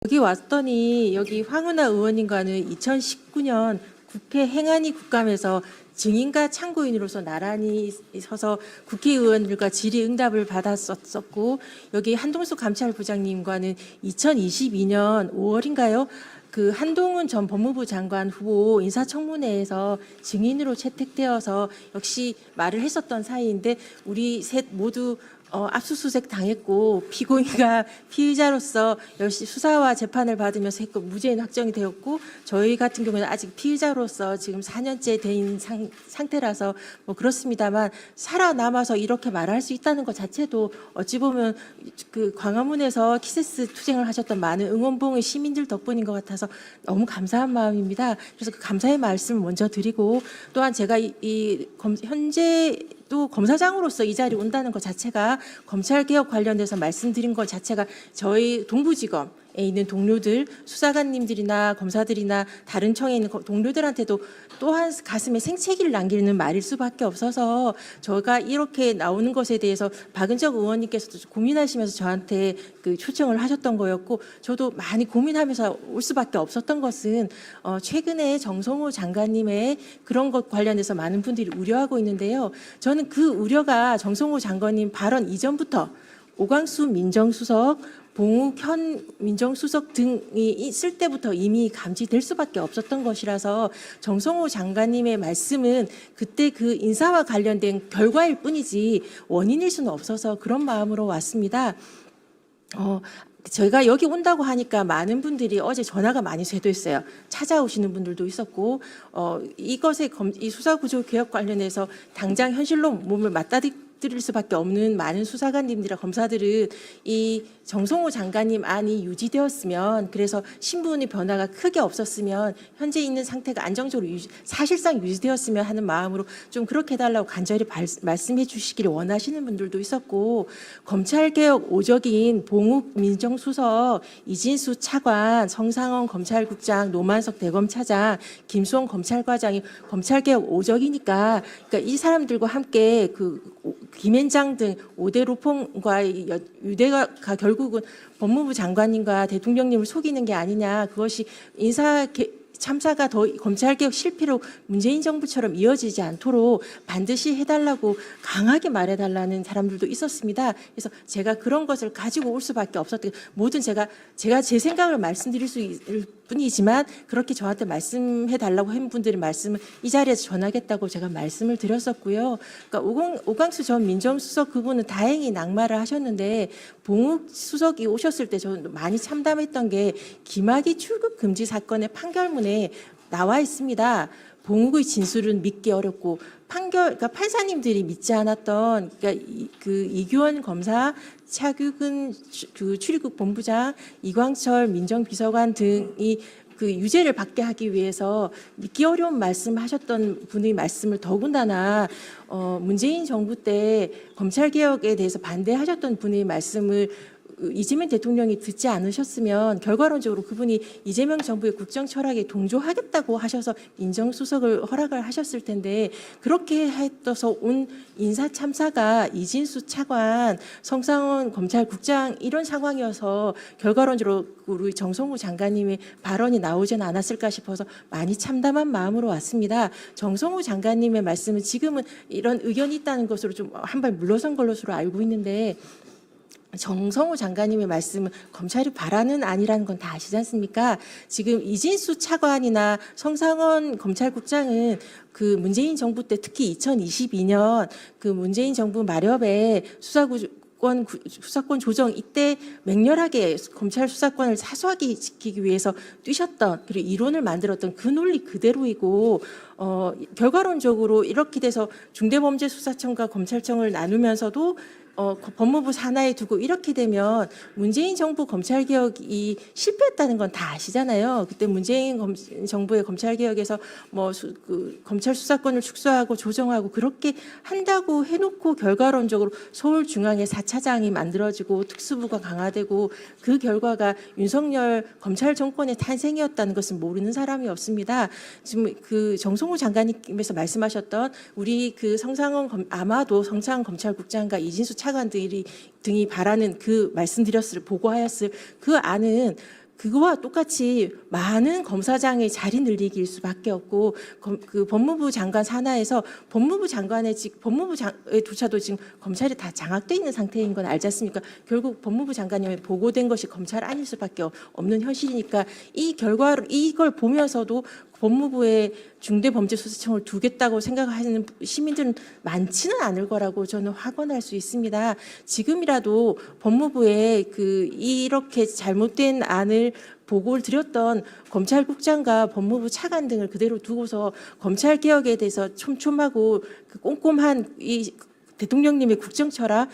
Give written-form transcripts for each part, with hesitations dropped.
여기 왔더니 여기 황운하 의원님과는 2019년 국회 행안위 국감에서 증인과 참고인으로서 나란히 서서 국회의원들과 질의응답을 받았었고, 여기 한동숙 감찰부장님과는 2022년 5월인가요? 그 한동훈 전 법무부 장관 후보 인사청문회에서 증인으로 채택되어서 역시 말을 했었던 사이인데, 우리 셋 모두 압수수색 당했고 피고인과 피의자로서 열심히 수사와 재판을 받으면서 했고 무죄인 확정이 되었고, 저희 같은 경우는 아직 피의자로서 지금 4년째 된 상태라서 뭐 그렇습니다만, 살아남아서 이렇게 말할 수 있다는 것 자체도 어찌 보면 그 광화문에서 키세스 투쟁을 하셨던 많은 응원봉의 시민들 덕분인 것 같아서 너무 감사한 마음입니다. 그래서 그 감사의 말씀을 먼저 드리고, 또한 제가 현재 또 검사장으로서 이 자리에 온다는 것 자체가, 검찰개혁 관련돼서 말씀드린 것 자체가 저희 동부지검에 있는 동료들, 수사관님들이나 검사들이나 다른 청에 있는 동료들한테도 또한 가슴에 생채기를 남기는 말일 수밖에 없어서, 저가 이렇게 나오는 것에 대해서 박은정 의원님께서도 고민하시면서 저한테 그 초청을 하셨던 거였고, 저도 많이 고민하면서 올 수밖에 없었던 것은 최근에 정성호 장관님의 그런 것 관련해서 많은 분들이 우려하고 있는데요. 저는 그 우려가 정성호 장관님 발언 이전부터 오광수 민정수석, 봉욱 현 민정수석 등이 있을 때부터 이미 감지될 수밖에 없었던 것이라서, 정성호 장관님의 말씀은 그때 그 인사와 관련된 결과일 뿐이지 원인일 수는 없어서 그런 마음으로 왔습니다. 저희가 여기 온다고 하니까 많은 분들이 어제 전화가 많이 쇄도했어요. 찾아오시는 분들도 있었고, 이것에 이 수사구조 개혁 관련해서 당장 현실로 몸을 맞닥뜨릴 수밖에 없는 많은 수사관님들이나 검사들은 이 정성호 장관님 안이 유지되었으면, 그래서 신분의 변화가 크게 없었으면, 현재 있는 상태가 안정적으로 사실상 유지되었으면 하는 마음으로 좀 그렇게 해달라고 간절히 말씀해 주시기를 원하시는 분들도 있었고, 검찰개혁 오적인 봉욱 민정수석, 이진수 차관, 성상원 검찰국장, 노만석 대검차장, 김수홍 검찰과장이 검찰개혁 오적이니까, 그러니까 이 사람들과 함께 그 김앤장 등 5대 로펌과의 유대가 결국은 법무부 장관님과 대통령님을 속이는 게 아니냐, 그것이 참사가 더 검찰개혁 실패로 문재인 정부처럼 이어지지 않도록 반드시 해달라고 강하게 말해달라는 사람들도 있었습니다. 그래서 제가 그런 것을 가지고 올 수밖에 없었던, 모든 제가 제 생각을 말씀드릴 수 있을 뿐이지만, 그렇게 저한테 말씀해달라고 한 분들의 말씀을 이 자리에서 전하겠다고 제가 말씀을 드렸었고요. 그러니까 오광수 전 민정수석 그분은 다행히 낙마를 하셨는데, 봉욱 수석이 오셨을 때 저는 많이 참담했던 게, 김학의 출국 금지 사건의 판결문에 나와 있습니다. 봉욱의 진술은 믿기 어렵고, 그러니까 판사님들이 믿지 않았던, 그러니까 그 이규원 검사, 차규근 그 출입국 본부장, 이광철 민정비서관 등이 그 유죄를 받게 하기 위해서 믿기 어려운 말씀하셨던 분의 말씀을, 더군다나 문재인 정부 때 검찰개혁에 대해서 반대하셨던 분의 말씀을 이재명 대통령이 듣지 않으셨으면 결과론적으로 그분이 이재명 정부의 국정 철학에 동조하겠다고 하셔서 민정수석을 허락을 하셨을 텐데, 그렇게 해서 온 인사 참사가 이진수 차관, 성상원 검찰국장 이런 상황이어서 결과론적으로 우리 정성호 장관님의 발언이 나오지는 않았을까 싶어서 많이 참담한 마음으로 왔습니다. 정성호 장관님의 말씀은 지금은 이런 의견이 있다는 것으로 좀 한 발 물러선 것으로 알고 있는데, 정성호 장관님의 말씀은 검찰이 바라는 아니라는 건 다 아시지 않습니까? 지금 이진수 차관이나 성상원 검찰국장은 그 문재인 정부 때, 특히 2022년 그 문재인 정부 마렵에 수사권 조정 이때 맹렬하게 검찰 수사권을 사수하게 지키기 위해서 뛰셨던, 그리고 이론을 만들었던 그 논리 그대로이고, 결과론적으로 이렇게 돼서 중대범죄수사청과 검찰청을 나누면서도 법무부 산하에 두고 이렇게 되면 문재인 정부 검찰개혁이 실패했다는 건 다 아시잖아요. 그때 문재인 정부의 검찰개혁에서 그 검찰 수사권을 축소하고 조정하고 그렇게 한다고 해놓고, 결과론적으로 서울중앙에 4차장이 만들어지고 특수부가 강화되고, 그 결과가 윤석열 검찰 정권의 탄생이었다는 것은 모르는 사람이 없습니다. 지금 그 정성호 장관님께서 말씀하셨던 우리 그 아마도 성상원 검찰국장과 이진수 차관 등이 바라는 그 말씀드렸을 보고하였을 그 안은 그거와 똑같이 많은 검사장의 자리 늘리기일 수밖에 없고 그 법무부 장관 산하에서 법무부 장관조차도 지금 검찰이 다 장악돼 있는 상태인 건 알지 않습니까? 결국 법무부 장관이 보고된 것이 검찰 아닐 수밖에 없는 현실이니까 이 결과를 이걸 보면서도 법무부에 중대범죄수사청을 두겠다고 생각하는 시민들은 많지는 않을 거라고 저는 확언할 수 있습니다. 지금이라도 법무부에 이렇게 잘못된 안을 보고를 드렸던 검찰국장과 법무부 차관 등을 그대로 두고서 검찰 개혁에 대해서 촘촘하고 꼼꼼한 이 대통령님의 국정철학,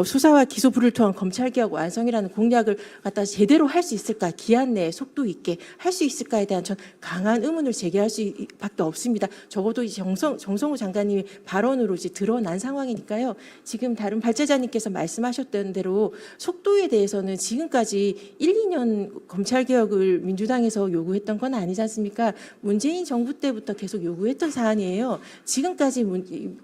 수사와 기소부를 통한 검찰개혁 완성이라는 공약을 갖다 제대로 할 수 있을까, 기한 내에 속도 있게 할 수 있을까에 대한 전 강한 의문을 제기할 수밖에 없습니다. 적어도 정성호 장관님의 발언으로 이제 드러난 상황이니까요. 지금 다른 발제자님께서 말씀하셨던 대로 속도에 대해서는 지금까지 1, 2년 검찰개혁을 민주당에서 요구했던 건 아니지 않습니까? 문재인 정부 때부터 계속 요구했던 사안이에요. 지금까지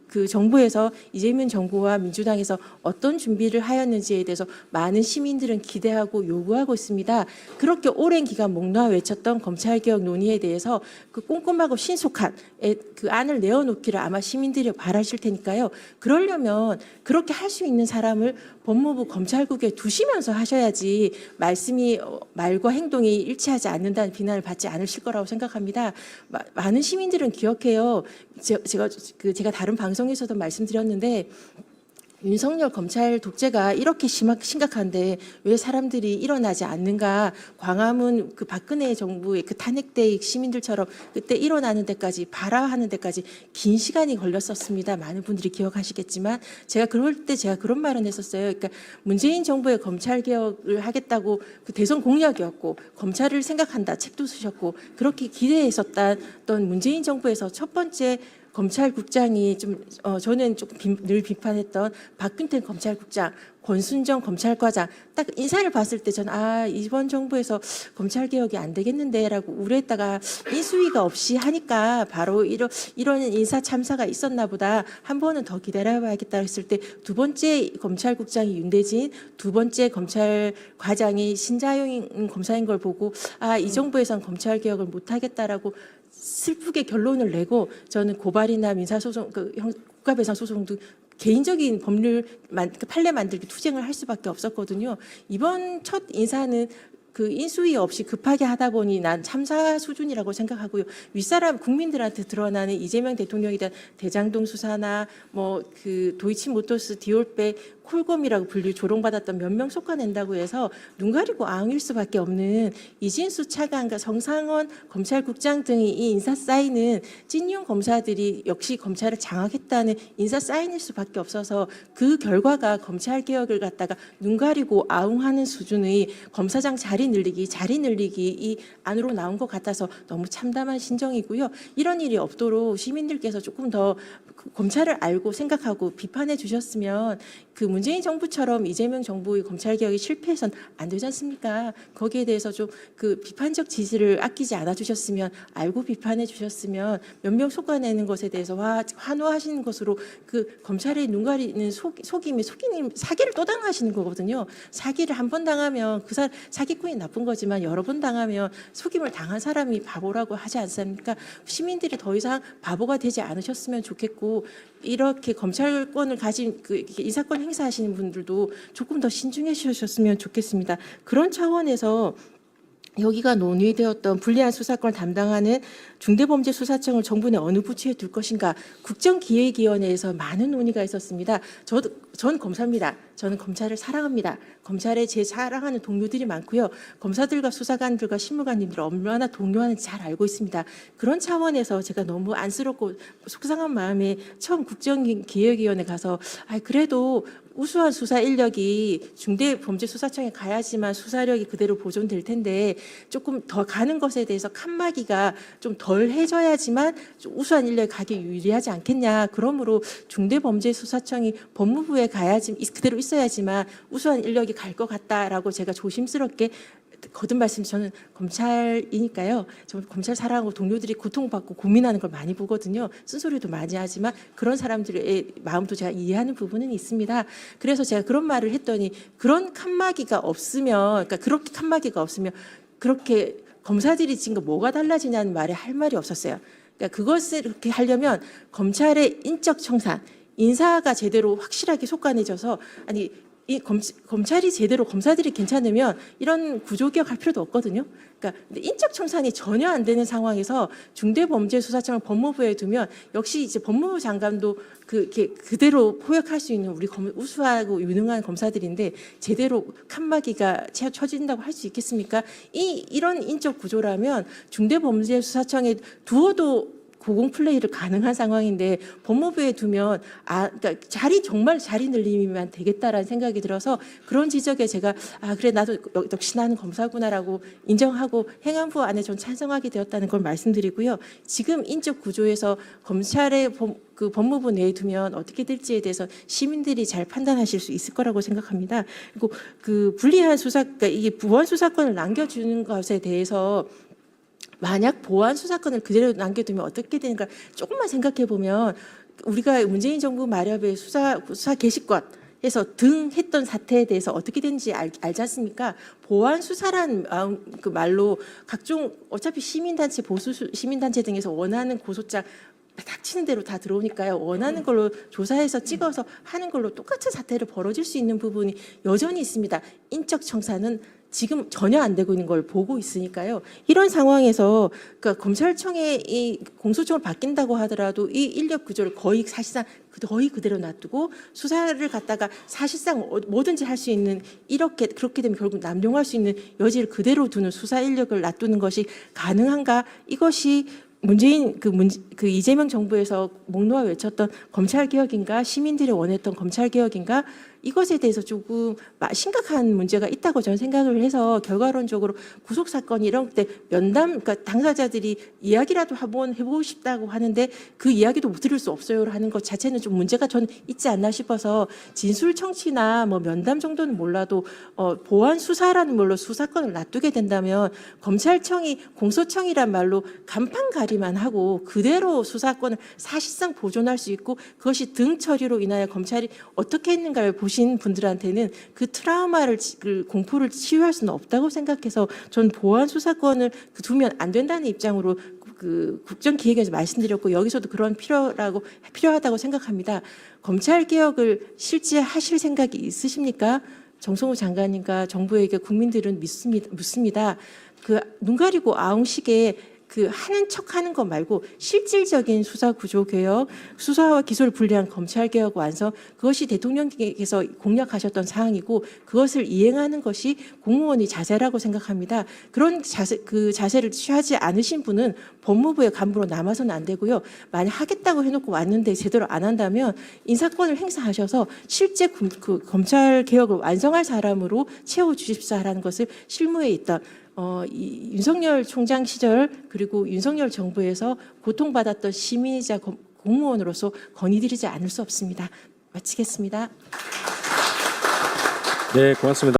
그 정부에서 이재명 정부와 민주당에서 어떤 준비를 하였는지에 대해서 많은 시민들은 기대하고 요구하고 있습니다. 그렇게 오랜 기간 목놓아 외쳤던 검찰개혁 논의에 대해서 그 꼼꼼하고 신속한 그 안을 내어놓기를 아마 시민들이 바라실 테니까요. 그러려면 그렇게 할 수 있는 사람을 법무부 검찰국에 두시면서 하셔야지 말과 행동이 일치하지 않는다는 비난을 받지 않으실 거라고 생각합니다. 많은 시민들은 기억해요. 제가 다른 방송에서도 말씀드렸는데 윤석열 검찰 독재가 이렇게 심각한데 왜 사람들이 일어나지 않는가? 광화문 그 박근혜 정부의 그 탄핵 때 시민들처럼 그때 일어나는 데까지 발화하는 데까지 긴 시간이 걸렸었습니다. 많은 분들이 기억하시겠지만 제가 그럴 때 그런 말은 했었어요. 그러니까 문재인 정부의 검찰 개혁을 하겠다고 그 대선 공약이었고 검찰을 생각한다 책도 쓰셨고 그렇게 기대했었던 문재인 정부에서 첫 번째 검찰국장이 저는 늘 비판했던 박균택 검찰국장, 권순정 검찰과장 딱 인사를 봤을 때 저는 이번 정부에서 검찰개혁이 안 되겠는데라고 우려했다가 인수위가 없이 하니까 바로 이런 인사 참사가 있었나 보다 한 번은 더 기다려봐야겠다 했을 때 두 번째 검찰국장이 윤대진, 두 번째 검찰과장이 신자영 검사인 걸 보고 이 정부에선 검찰개혁을 못하겠다라고 슬프게 결론을 내고 저는 고발이나 민사소송, 국가배상소송 등 개인적인 법률 판례 만들기 투쟁을 할 수밖에 없었거든요. 이번 첫 인사는 그 인수위 없이 급하게 하다 보니 난 참사 수준이라고 생각하고요. 윗사람 국민들한테 드러나는 이재명 대통령에 대한 대장동 수사나 그 도이치모터스 디올백 콜검이라고 조롱받았던 몇 명 속아낸다고 해서 눈 가리고 아웅일 수밖에 없는 이진수 차관과 정상원 검찰국장 등이 이 인사 사인은 찐용 검사들이 역시 검찰을 장악했다는 인사 사인일 수밖에 없어서 그 결과가 검찰개혁을 갖다가 눈 가리고 아웅하는 수준의 검사장 자리 늘리기 이 안으로 나온 것 같아서 너무 참담한 심정이고요. 이런 일이 없도록 시민들께서 조금 더 검찰을 알고 생각하고 비판해 주셨으면 그 문재인 정부처럼 이재명 정부의 검찰개혁이 실패해서는 안 되지 않습니까? 거기에 대해서 좀 그 비판적 지지를 아끼지 않아 주셨으면 알고 비판해 주셨으면 몇 명 속아내는 것에 대해서 환호하시는 것으로 그 검찰의 눈 가리는 속이는 사기를 또 당하시는 거거든요. 사기를 한 번 당하면 사기꾼이 나쁜 거지만 여러 번 당하면 속임을 당한 사람이 바보라고 하지 않습니까? 시민들이 더 이상 바보가 되지 않으셨으면 좋겠고 이렇게 검찰권을 가진 인사권 행사하시는 분들도 조금 더 신중해 주셨으면 좋겠습니다. 그런 차원에서 여기가 논의되었던 불리한 수사권을 담당하는 중대범죄수사청을 정부 내 어느 부처에 둘 것인가 국정기획위원회에서 많은 논의가 있었습니다. 저는 검사입니다. 저는 검찰을 사랑합니다. 검찰에 제 사랑하는 동료들이 많고요. 검사들과 수사관들과 실무관님들 얼마나 동료하는지 잘 알고 있습니다. 그런 차원에서 제가 너무 안쓰럽고 속상한 마음에 처음 국정기획위원회 가서 그래도 우수한 수사 인력이 중대범죄수사청에 가야지만 수사력이 그대로 보존될 텐데 조금 더 가는 것에 대해서 칸막이가 좀 덜 해줘야지만 좀 우수한 인력이 가기 유리하지 않겠냐. 그러므로 중대범죄수사청이 법무부에 가야지 그대로 있어야지만 우수한 인력이 갈 것 같다라고 제가 조심스럽게 거듭 말씀 저는 검찰이니까요. 저 검찰 사랑하고 동료들이 고통받고 고민하는 걸 많이 보거든요. 쓴소리도 많이 하지만 그런 사람들의 마음도 제가 이해하는 부분은 있습니다. 그래서 제가 그런 말을 했더니 그런 칸막이가 없으면 그렇게 칸막이가 없으면 그렇게 검사들이 지금 뭐가 달라지냐는 말에 할 말이 없었어요. 그러니까 그것을 이렇게 하려면 검찰의 인적 청산, 인사가 제대로 확실하게 속관해져서 아니 이 검찰이 제대로 검사들이 괜찮으면 이런 구조개혁 할 필요도 없거든요. 그러니까 근데 인적 청산이 전혀 안 되는 상황에서 중대범죄수사청을 법무부에 두면 역시 이제 법무부 장관도 그게 그대로 포획할 수 있는 우리 우수하고 유능한 검사들인데 제대로 칸막이가 쳐진다고 할 수 있겠습니까? 이런 인적 구조라면 중대범죄수사청에 두어도 고공 플레이를 가능한 상황인데 법무부에 두면 그러니까 정말 자리 늘리면 되겠다라는 생각이 들어서 그런 지적에 제가 그래 나도 역시 나는 검사구나라고 인정하고 행안부 안에 전 찬성하게 되었다는 걸 말씀드리고요. 지금 인적 구조에서 검찰의 그 법무부 내에 두면 어떻게 될지에 대해서 시민들이 잘 판단하실 수 있을 거라고 생각합니다. 그리고 그 불리한 그러니까 이게 보안 수사권을 남겨주는 것에 대해서 만약 보안 수사권을 그대로 남겨두면 어떻게 되는가 조금만 생각해 보면 우리가 문재인 정부 마련의 수사 개시권에서 등했던 사태에 대해서 어떻게 되는지 알지 않습니까? 보안 수사란 그 말로 각종 어차피 시민단체 보수 시민단체 등에서 원하는 고소장 닥치는 대로 다 들어오니까요. 원하는 걸로 조사해서 찍어서 하는 걸로 똑같은 사태를 벌어질 수 있는 부분이 여전히 있습니다. 인적 청산은 지금 전혀 안 되고 있는 걸 보고 있으니까요. 이런 상황에서 그러니까 검찰청의 이 공소청을 바뀐다고 하더라도 이 인력 구조를 사실상 거의 그대로 놔두고 수사를 갖다가 사실상 뭐든지 할 수 있는 그렇게 되면 결국 남용할 수 있는 여지를 그대로 두는 수사 인력을 놔두는 것이 가능한가? 이것이 문재인 그 이재명 정부에서 목 놓아 외쳤던 검찰 개혁인가 시민들이 원했던 검찰 개혁인가 이것에 대해서 조금 심각한 문제가 있다고 저는 생각을 해서 결과론적으로 구속 사건 이런 때 면담 그러니까 당사자들이 이야기라도 한번 해보고 싶다고 하는데 그 이야기도 못 들을 수 없어요 하는 것 자체는 좀 문제가 저는 있지 않나 싶어서 진술 청취나 뭐 면담 정도는 몰라도 보안 수사라는 말로 수사권을 놔두게 된다면 검찰청이 공소청이란 말로 간판가리만 하고 그대로 수사권을 사실상 보존할 수 있고 그것이 등 처리로 인하여 검찰이 어떻게 했는가를 보신 분들한테는 그 트라우마를 그 공포를 치유할 수는 없다고 생각해서 전 보안 수사권을 두면 안 된다는 입장으로 그 국정기획에서 말씀드렸고 여기서도 그런 필요하다고 생각합니다. 검찰 개혁을 실제 하실 생각이 있으십니까? 정성호 장관님과 정부에게 국민들은 묻습니다. 그 눈 가리고 아웅식에 그 하는 척하는 것 말고 실질적인 수사 구조 개혁, 수사와 기소를 분리한 검찰 개혁 완성 그것이 대통령께서 공약하셨던 사항이고 그것을 이행하는 것이 공무원의 자세라고 생각합니다. 그런 자세를 취하지 않으신 분은 법무부의 간부로 남아서는 안 되고요. 만약 하겠다고 해놓고 왔는데 제대로 안 한다면 인사권을 행사하셔서 실제 그 검찰 개혁을 완성할 사람으로 채워 주십사라는 것을 실무에 있던. 윤석열 총장 시절 그리고 윤석열 정부에서 고통받았던 시민이자 공무원으로서 건의드리지 않을 수 없습니다. 마치겠습니다. 네, 고맙습니다.